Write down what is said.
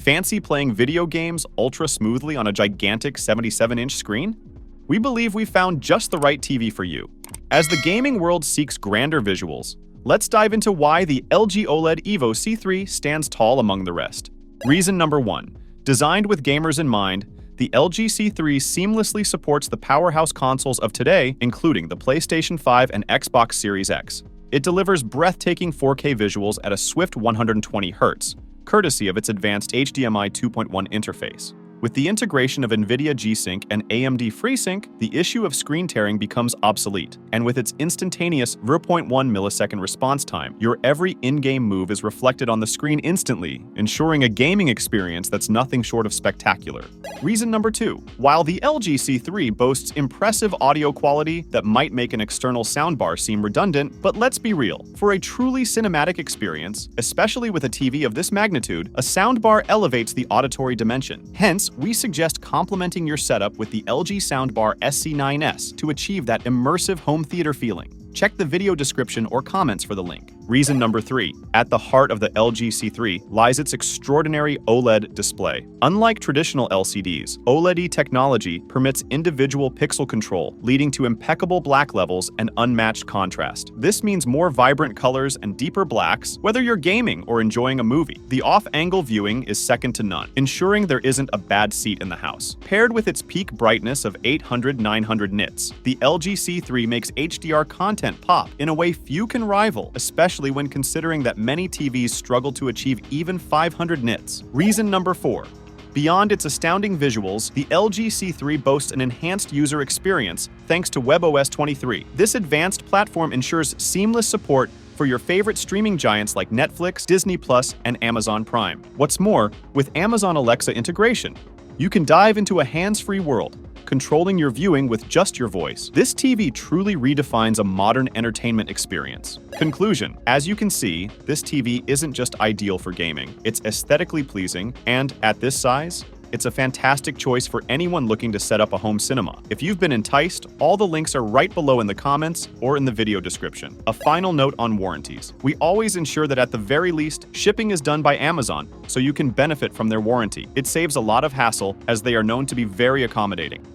Fancy playing video games ultra smoothly on a gigantic 77-inch screen? We believe we found just the right TV for you. As the gaming world seeks grander visuals, let's dive into why the LG OLED Evo C3 stands tall among the rest. Reason number 1. Designed with gamers in mind, the LG C3 seamlessly supports the powerhouse consoles of today, including the PlayStation 5 and Xbox Series X. It delivers breathtaking 4K visuals at a swift 120 Hz, courtesy of its advanced HDMI 2.1 interface. With the integration of NVIDIA G-Sync and AMD FreeSync, the issue of screen tearing becomes obsolete, and with its instantaneous 0.1 millisecond response time, your every in-game move is reflected on the screen instantly, ensuring a gaming experience that's nothing short of spectacular. Reason number 2. While the LG C3 boasts impressive audio quality that might make an external soundbar seem redundant, but let's be real. For a truly cinematic experience, especially with a TV of this magnitude, a soundbar elevates the auditory dimension. Hence, we suggest complementing your setup with the LG Soundbar SC9S to achieve that immersive home theater feeling. Check the video description or comments for the link. Reason number 3. At the heart of the LG C3 lies its extraordinary OLED display. Unlike traditional LCDs, OLED technology permits individual pixel control, leading to impeccable black levels and unmatched contrast. This means more vibrant colors and deeper blacks, whether you're gaming or enjoying a movie. The off-angle viewing is second to none, ensuring there isn't a bad seat in the house. Paired with its peak brightness of 800-900 nits, the LG C3 makes HDR content pop in a way few can rival, especially when considering that many TVs struggle to achieve even 500 nits. Reason number 4. Beyond its astounding visuals, the LG C3 boasts an enhanced user experience thanks to WebOS 23. This advanced platform ensures seamless support for your favorite streaming giants like Netflix, Disney+, and Amazon Prime. What's more, with Amazon Alexa integration, you can dive into a hands-free world, controlling your viewing with just your voice. This TV truly redefines a modern entertainment experience. Conclusion: as you can see, this TV isn't just ideal for gaming. It's aesthetically pleasing, and at this size, it's a fantastic choice for anyone looking to set up a home cinema. If you've been enticed, all the links are right below in the comments or in the video description. A final note on warranties. We always ensure that at the very least, shipping is done by Amazon, so you can benefit from their warranty. It saves a lot of hassle, as they are known to be very accommodating.